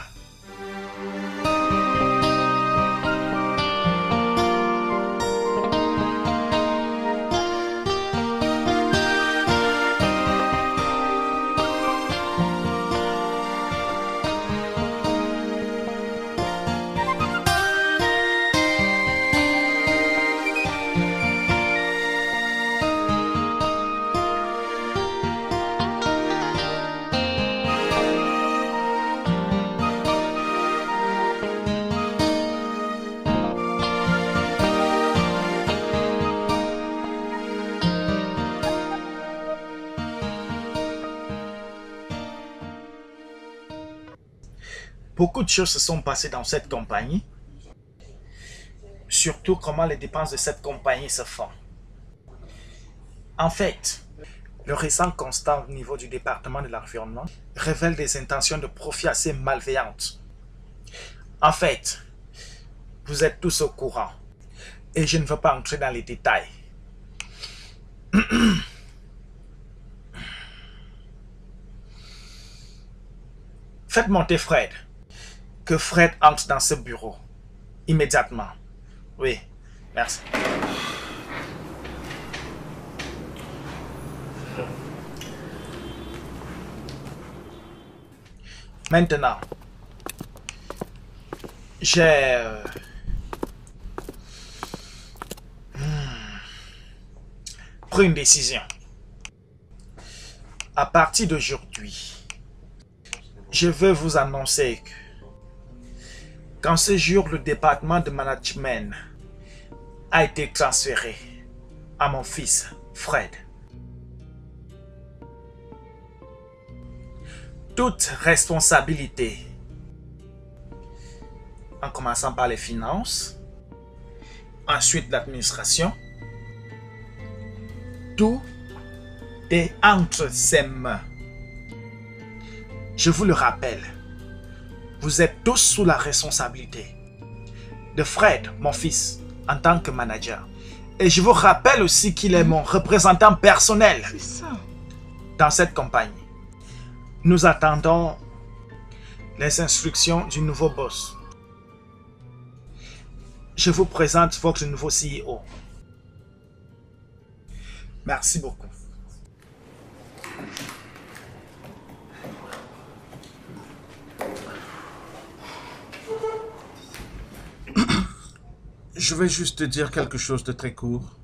Beaucoup de choses se sont passées dans cette compagnie. Surtout comment les dépenses de cette compagnie se font. En fait, le récent constat au niveau du département de l'environnement révèle des intentions de profit assez malveillantes. En fait, vous êtes tous au courant. Et je ne veux pas entrer dans les détails. Faites monter Fred. Que Fred entre dans ce bureau. Immédiatement. Oui, merci. Maintenant, j'ai pris une décision. À partir d'aujourd'hui, je veux vous annoncer que qu'en ce jour, le département de management a été transféré à mon fils, Fred. Toute responsabilité, en commençant par les finances, ensuite l'administration, tout est entre ses mains. Je vous le rappelle, vous êtes tous sous la responsabilité de Fred, mon fils, en tant que manager. Et je vous rappelle aussi qu'il est mon représentant personnel dans cette compagnie. Nous attendons les instructions du nouveau boss. Je vous présente votre nouveau CEO. Merci beaucoup. Je vais juste te dire quelque chose de très court.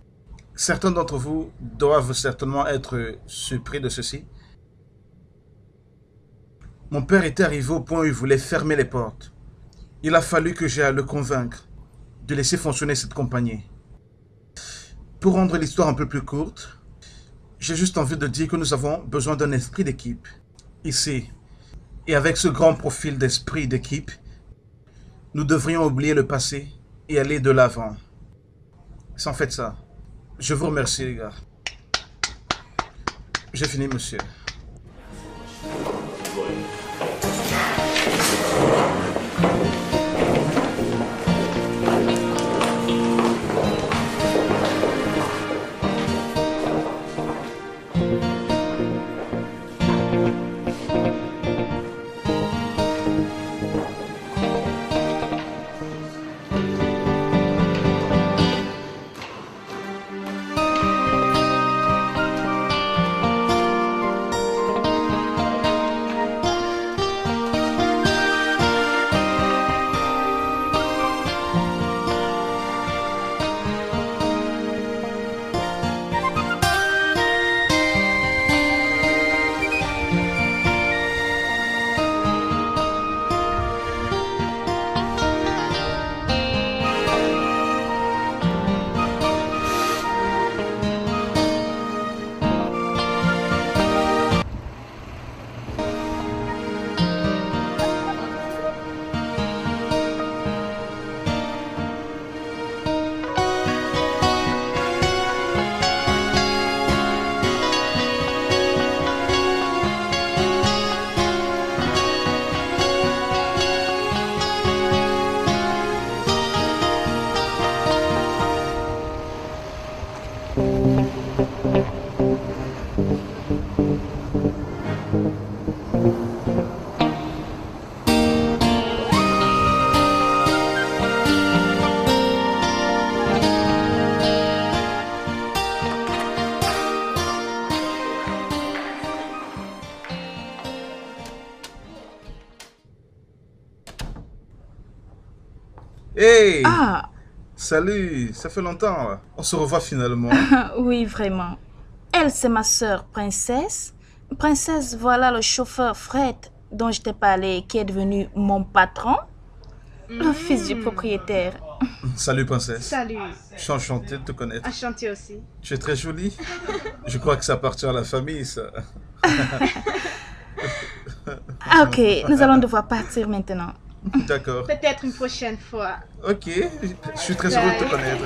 Certains d'entre vous doivent certainement être surpris de ceci. Mon père était arrivé au point où il voulait fermer les portes. Il a fallu que j'aille le convaincre de laisser fonctionner cette compagnie. Pour rendre l'histoire un peu plus courte, j'ai juste envie de dire que nous avons besoin d'un esprit d'équipe ici. Et avec ce grand profil d'esprit d'équipe, nous devrions oublier le passé et aller de l'avant. C'est en fait ça. Je vous remercie, les gars. J'ai fini, monsieur. Hey! Ah, Salut, ça fait longtemps. On se revoit finalement. oui, vraiment. Elle, c'est ma sœur, Princesse. Princesse, voilà le chauffeur Fred dont je t'ai parlé, qui est devenu mon patron, le fils du propriétaire. Salut, Princesse. Salut. Je suis enchanté de te connaître. Enchanté aussi. Tu es très jolie. Je crois que ça appartient à la famille, ça. Ah, ok, nous allons devoir partir maintenant. D'accord. Peut-être une prochaine fois. Ok, je suis très heureux de te connaître.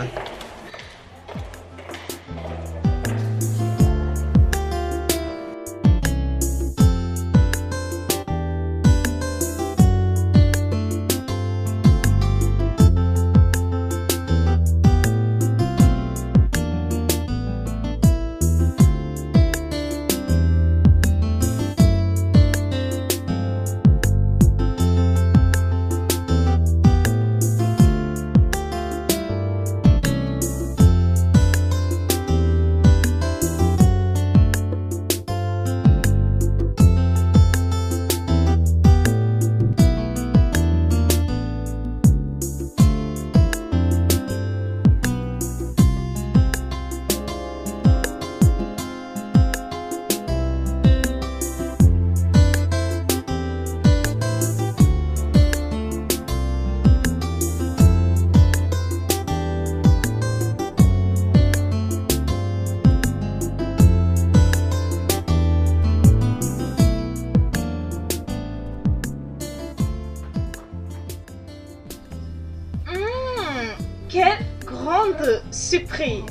Quelle grande surprise.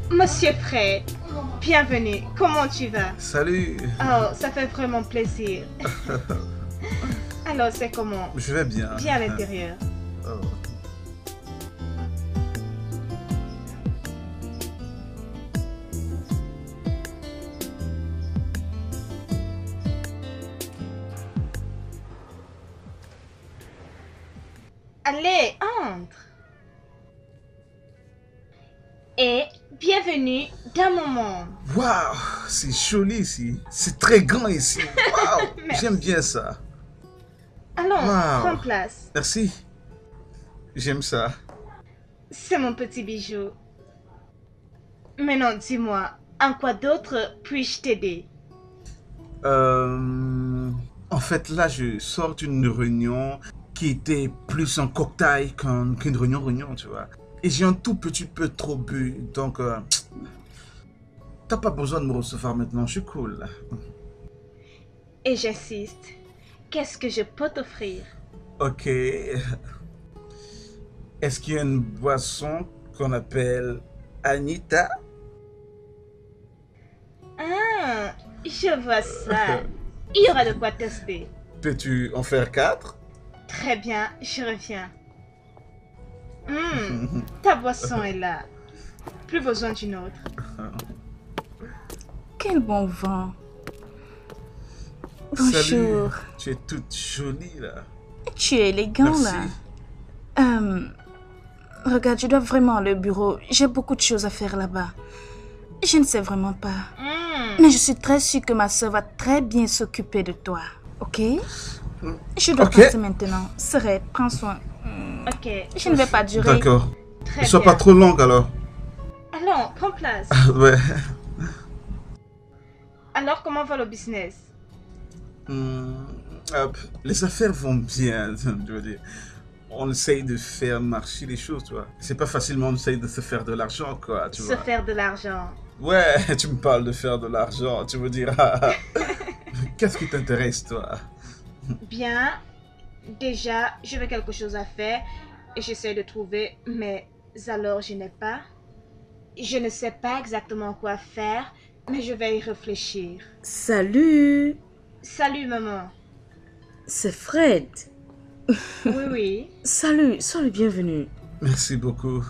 Monsieur Fred, bienvenue. Comment tu vas? Salut. Oh, ça fait vraiment plaisir. Alors, c'est comment? Je vais bien. Viens à l'intérieur. Oh. Allez, entre. Et bienvenue dans mon monde. Waouh, c'est joli ici. C'est très grand ici. Waouh, j'aime bien ça. Allons, Wow. prends place. Merci. J'aime ça. C'est mon petit bijou. Maintenant, dis-moi, en quoi d'autre puis-je t'aider? En fait, là, je sors d'une réunion qui était plus un cocktail qu'une réunion, tu vois. Et j'ai un tout petit peu trop bu, donc t'as pas besoin de me recevoir maintenant, je suis cool. Et j'insiste, qu'est-ce que je peux t'offrir? Ok. Est-ce qu'il y a une boisson qu'on appelle Anita? Ah, je vois ça. Il y aura de quoi tester. Peux-tu en faire 4? Très bien, je reviens. Ta boisson est là. Plus besoin d'une autre. Quel bon vent. Salut, Bonjour. tu es toute jolie là. Tu es élégant Merci. là. Regarde, je dois vraiment aller au bureau. J'ai beaucoup de choses à faire là-bas. Je ne sais vraiment pas. Mais je suis très sûre que ma soeur va très bien s'occuper de toi. Ok? Je dois partir maintenant. Serait, prends soin. Ok. Je ne vais pas durer. D'accord. Très Ne sois bien. pas trop longue alors. Allons, prends place. Ouais. Alors, comment va le business? Les affaires vont bien, je veux dire. On essaye de faire marcher les choses, tu vois. C'est pas facilement, on essaye de se faire de l'argent, quoi, tu Se vois. faire de l'argent. Ouais, tu me parles de faire de l'argent, tu me diras. Qu'est-ce qui t'intéresse, toi? Bien. Déjà, je veux quelque chose à faire et j'essaie de trouver, mais alors je n'ai pas. Je ne sais pas exactement quoi faire, mais je vais y réfléchir. Salut, Salut, maman. c'est Fred. Oui. Salut, sois le bienvenu. Merci beaucoup.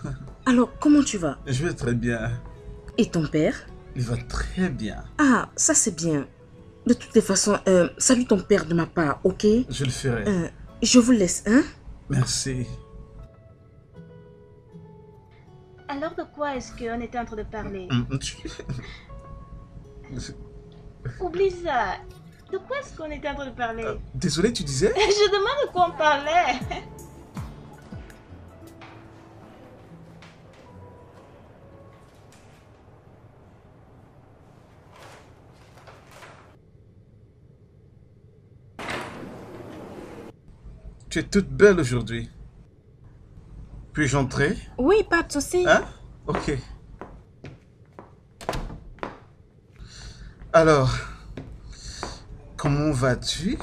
Alors, comment tu vas? Je vais très bien. Et ton père? Il va très bien. Ah, ça c'est bien. De toutes les façons, salue ton père de ma part, ok? Je le ferai. Je vous laisse, hein? Merci. Alors, de quoi est-ce qu'on était en train de parler? Oublie ça. De quoi est-ce qu'on était en train de parler? Désolé, tu disais? Je demande de quoi on parlait. Tu es toute belle aujourd'hui. Puis-je entrer? Oui, pas de souci. Hein? Ok. Alors, comment vas-tu?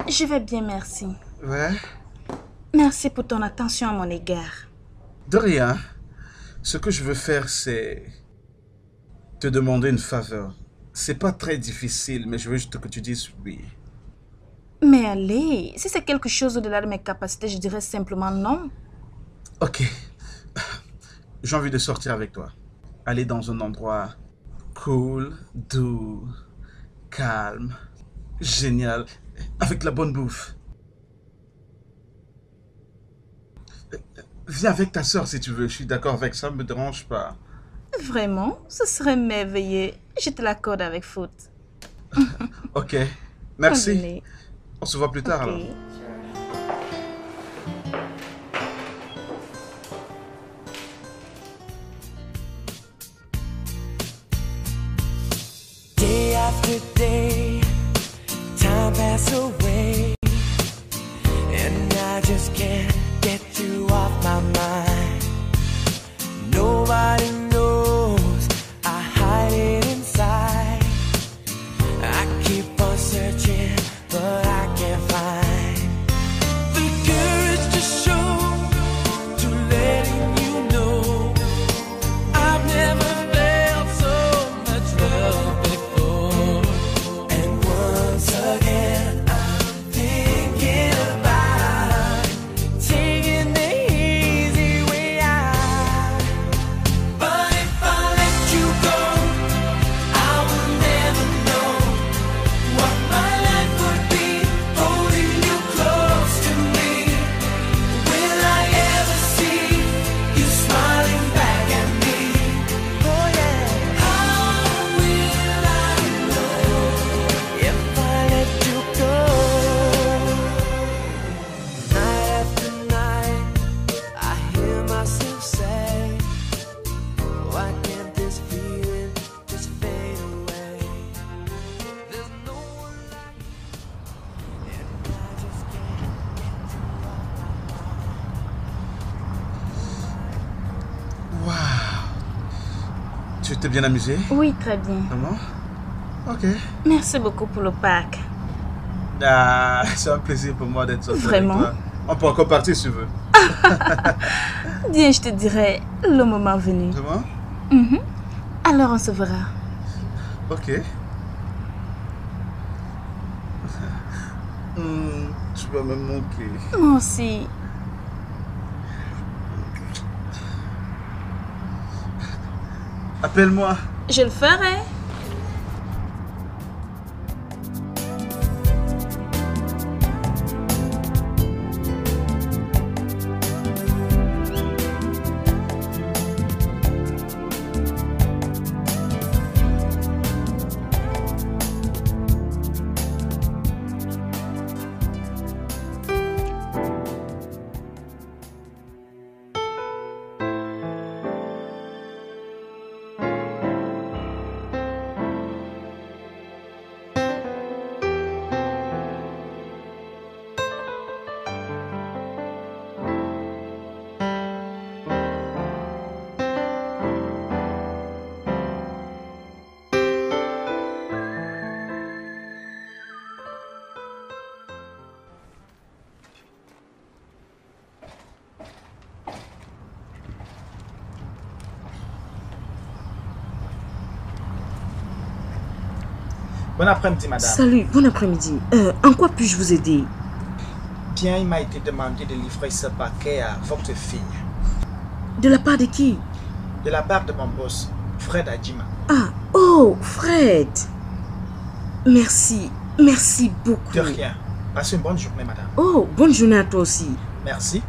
Je vais bien, merci. Ouais. Merci pour ton attention à mon égard. De rien. Ce que je veux faire, c'est te demander une faveur. C'est pas très difficile, mais je veux juste que tu dises oui. Mais allez, si c'est quelque chose au-delà de mes capacités, je dirais simplement non. Ok. J'ai envie de sortir avec toi. Aller dans un endroit cool, doux, calme, génial, avec de la bonne bouffe. Viens avec ta soeur si tu veux, je suis d'accord avec ça, me dérange pas. Vraiment, ce serait merveilleux. Je te l'accorde avec faute. Ok, merci. Allez. On se voit plus tard Ok. alors. Day after day, time passes away, and I just can't get you off my mind. Nobody knows I hide it inside. I keep on searching, but I can't find the courage to show, to letting you know I've never felt so much love before. And once again, I'm Tu t'es bien amusé? Oui, très bien. Comment? Ok. Merci beaucoup pour le parc. Ah, c'est un plaisir pour moi d'être sorti avec Vraiment? toi. On peut encore partir si tu veux. Bien, je te dirai le moment venu. Comment? Alors on se verra. Ok. Tu vas me manquer. Moi aussi. Appelle-moi. Je le ferai. Bon après-midi, madame. Salut, bon après-midi. En quoi puis-je vous aider? Bien, il m'a été demandé de livrer ce paquet à votre fille. De la part de qui? De la part de mon boss, Fred Adjima. Ah, oh, Fred. Merci, merci beaucoup. De rien. Passez une bonne journée, madame. Oh, bonne journée à toi aussi. Merci.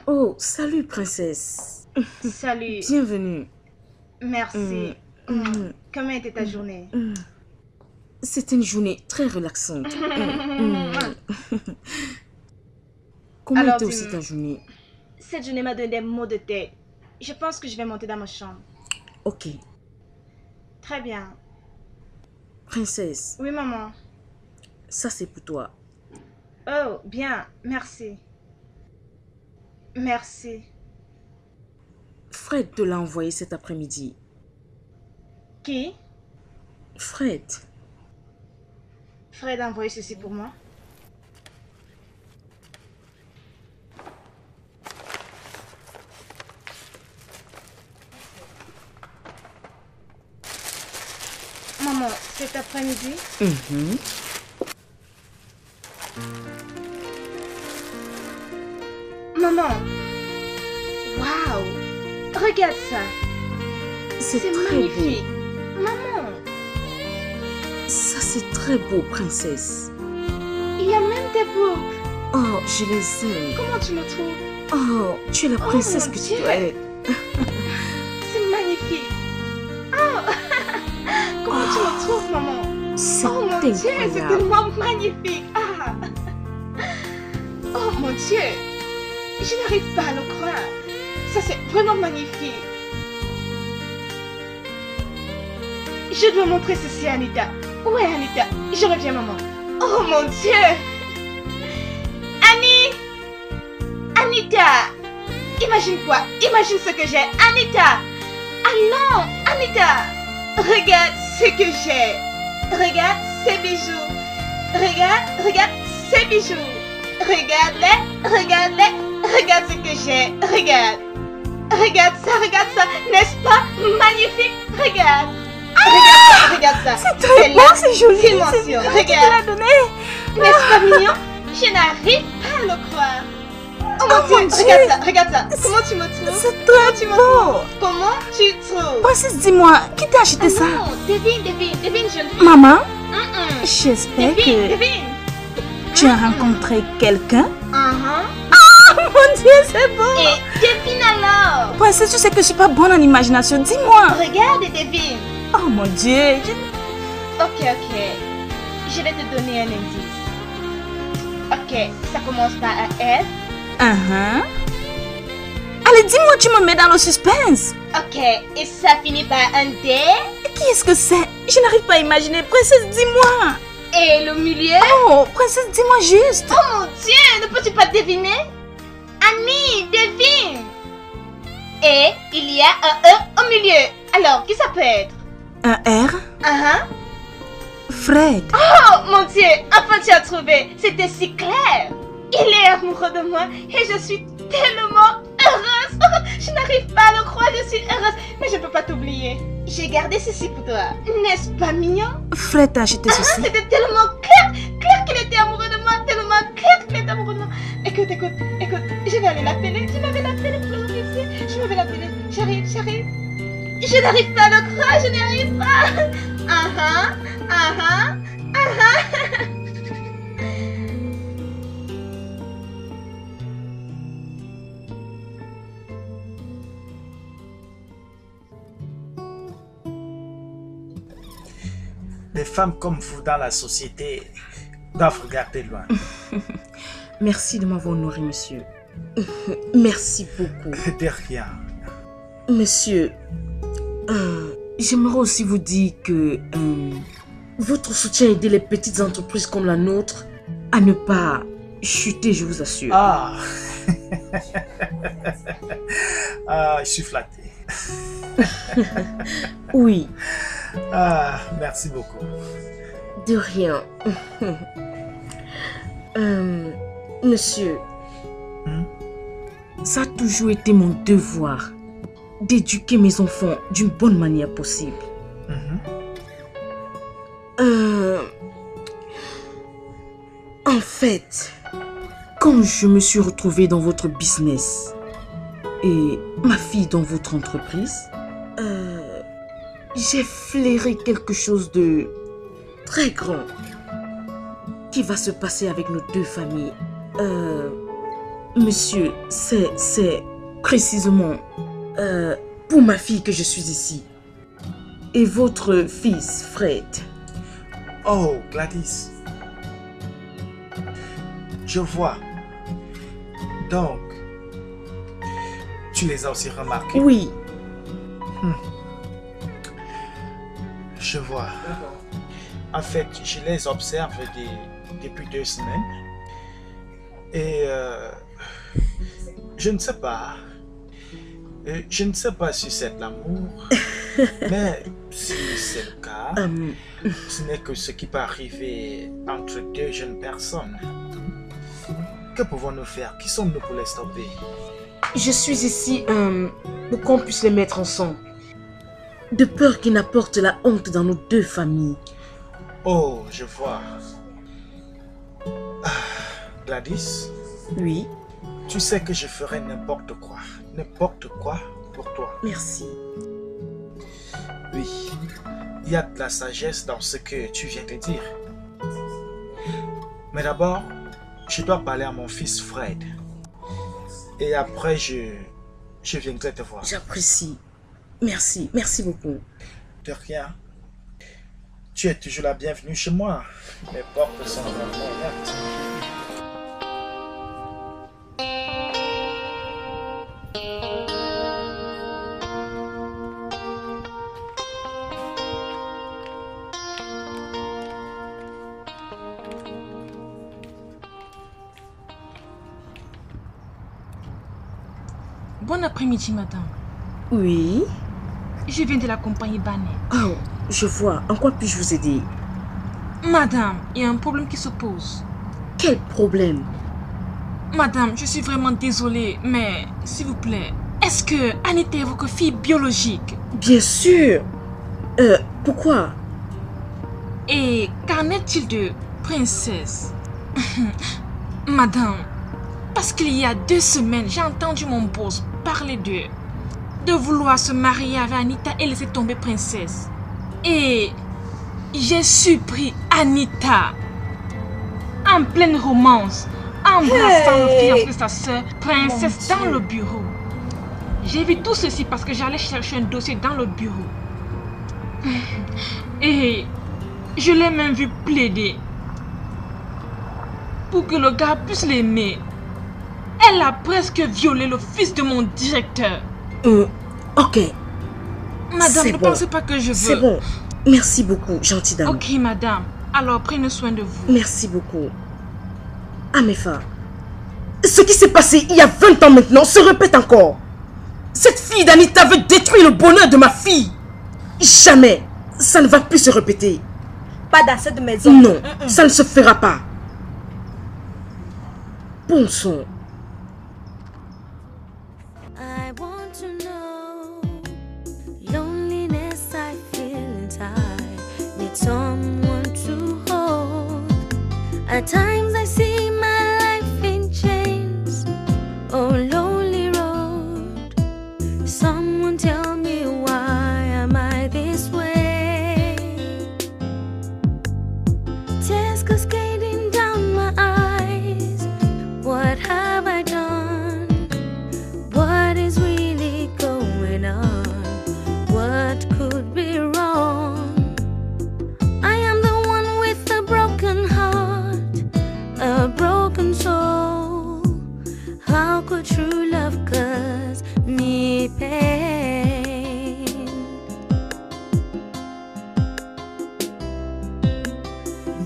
Oh, salut, princesse. Salut. Bienvenue. Merci. Comment était ta journée? C'était une journée très relaxante. Comment Alors, était aussi ta journée? Cette journée m'a donné des maux de tête. Je pense que je vais monter dans ma chambre. Ok. Très bien. Princesse. Oui, maman. Ça, c'est pour toi. Oh, bien. Merci. Merci. Fred te l'a envoyé cet après-midi. Qui? Fred. Fred a envoyé ceci pour moi. Maman, cet après-midi? Maman! Waouh! Regarde ça! C'est magnifique! Maman! Ça, c'est très beau, princesse. Il y a même des boucles! Oh, je les aime. Comment tu me trouves? Oh, tu es la princesse mon que Dieu. tu dois être. C'est magnifique! Oh! Comment tu me trouves, maman? C'est Oh mon Dieu, c'est incroyable. tellement magnifique! Ah! Oh mon Dieu! Je n'arrive pas à le croire. Ça, c'est vraiment magnifique. Je dois montrer ceci à Anita. Où est Anita? Je reviens, maman. Oh mon Dieu! Annie! Anita! Imagine quoi? Imagine ce que j'ai. Anita! Allons, Anita. Regarde ce que j'ai. Regarde ces bijoux. Regarde ces bijoux. Regarde-les, regarde-les. Regarde ce que j'ai. Regarde. Regarde ça. N'est-ce pas magnifique? Regarde. Regarde ça. C'est très beau, c'est joli. C'est mention. Regarde. N'est-ce pas mignon? Je n'arrive pas à le croire. Oh mon Dieu, regarde ça. Comment tu me trouves? C'est très beau. Comment tu trouves? Princesse, dis-moi, qui t'a acheté ça? Devine, jeune fille. Maman, j'espère que Devine. tu as rencontré quelqu'un. Oh mon Dieu, c'est beau. Et devine alors. Princesse, tu sais que je suis pas bonne en imagination. Dis-moi. Regarde et devine. Oh mon Dieu. Ok. Je vais te donner un indice. Ok, ça commence par un F. Allez, dis-moi, tu me mets dans le suspense. Ok, et ça finit par un D. Qui est-ce que c'est? Je n'arrive pas à imaginer. Princesse, dis-moi. Et le milieu? Oh, princesse, dis-moi juste. Oh mon Dieu, ne peux-tu pas deviner? Annie, devine. Et il y a un E au milieu. Alors, qui ça peut être? Un R? Fred. Oh mon Dieu, enfin tu as trouvé. C'était si clair. Il est amoureux de moi et je suis tellement heureuse. Je n'arrive pas à le croire, je suis heureuse. Mais je ne peux pas t'oublier. J'ai gardé ceci pour toi. N'est-ce pas mignon? Fred t'a acheté ceci. C'était tellement clair qu'il était amoureux de moi. Tellement clair qu'il était amoureux de moi. Écoute, je vais aller l'appeler. Je vais l'appeler pour le remercier. Je vais l'appeler. J'arrive. Je n'arrive pas à le croire, je n'y arrive pas. Les femmes comme vous dans la société doivent regarder loin. Merci de m'avoir honoré, monsieur. Merci beaucoup. De rien. Monsieur, j'aimerais aussi vous dire que votre soutien a aidé les petites entreprises comme la nôtre à ne pas chuter, je vous assure. Je suis flatté. Oui. Merci beaucoup. De rien. Monsieur, ça a toujours été mon devoir d'éduquer mes enfants d'une bonne manière possible. En fait, quand je me suis retrouvée dans votre business et ma fille dans votre entreprise, j'ai flairé quelque chose de très grand qui va se passer avec nos deux familles. Monsieur, c'est précisément pour ma fille que je suis ici. Et votre fils, Fred. Oh, Gladys. Je vois. Donc, tu les as aussi remarqués? Oui. Je vois. En fait, je les observe depuis 2 semaines. Et je ne sais pas. Je ne sais pas si c'est de l'amour. Mais si c'est le cas, ce n'est que ce qui peut arriver entre 2 jeunes personnes. Que pouvons-nous faire? Qui sommes-nous pour les stopper? Je suis ici pour qu'on puisse les mettre ensemble. De peur qu'ils n'apportent la honte dans nos deux familles. Oh, je vois. Gladys? Oui? Tu sais que je ferai n'importe quoi pour toi. Merci. Oui, il y a de la sagesse dans ce que tu viens de dire. Mais d'abord, je dois parler à mon fils Fred. Et après, je viendrai te voir. J'apprécie. Merci, merci beaucoup. De rien. Tu es toujours la bienvenue chez moi. Les portes sont vraiment ouvertes. Bon après-midi, madame. Oui? Je viens de la compagnie Banner. Oh, je vois. En quoi puis-je vous aider? Madame, il y a un problème qui se pose. Quel problème? Madame, je suis vraiment désolée, mais s'il vous plaît, est-ce que Anita est votre fille biologique? Bien sûr. Pourquoi? Et qu'en est-il de Princesse? Madame, parce qu'il y a 2 semaines, j'ai entendu mon boss parler de vouloir se marier avec Anita et laisser tomber Princesse. Et j'ai surpris Anita en pleine romance, embrassant le fiancé de sa sœur, Princesse, dans le bureau. J'ai vu tout ceci parce que j'allais chercher un dossier dans le bureau. Et je l'ai même vu plaider pour que le gars puisse l'aimer. Elle a presque violé le fils de mon directeur. Ok. Madame, ne pensez pas que je veux. C'est bon. Merci beaucoup, gentille dame. Ok, madame. Alors, prenez soin de vous. Merci beaucoup. Amefa, ce qui s'est passé il y a 20 ans maintenant se répète encore. Cette fille d'Anita veut détruire le bonheur de ma fille. Jamais. Ça ne va plus se répéter. Pas dans cette maison. Non, ça ne se fera pas. Bon sang. I want to know loneliness I feel inside. Need someone to hold. At times I see my life in chains. Oh, lonely road. Someone tell me why am I this way? Tears cascading down my eyes. What have I done? What is really going on? What could be wrong? I am the one with a broken heart, a broken soul. How could true love cause me pain?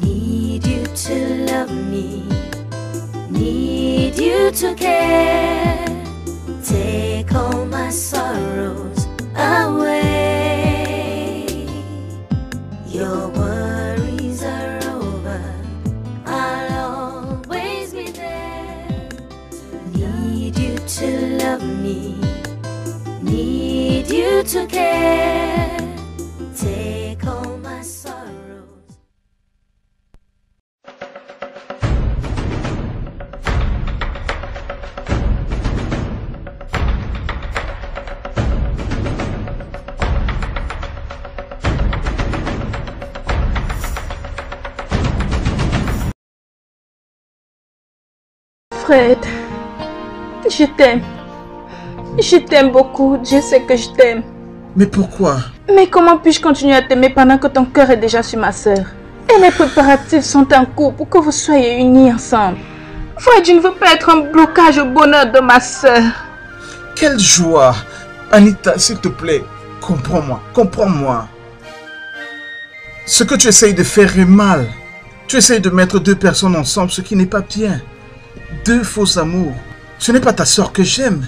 Need you to love me, need you to care. Take all my sorrows away. Your worries are over. I'll always be there. Need you to love me. Need you to care. Take all my sorrows. Fred, je t'aime. Je t'aime beaucoup, je sais que je t'aime. Mais pourquoi? Mais comment puis-je continuer à t'aimer pendant que ton cœur est déjà sur ma sœur? Et les préparatifs sont en cours pour que vous soyez unis ensemble. Fred, je ne veux pas être un blocage au bonheur de ma sœur. Quelle joie! Anita, s'il te plaît, comprends-moi, comprends-moi. Ce que tu essayes de faire est mal. Tu essayes de mettre 2 personnes ensemble, ce qui n'est pas bien. 2 faux amours. Ce n'est pas ta sœur que j'aime.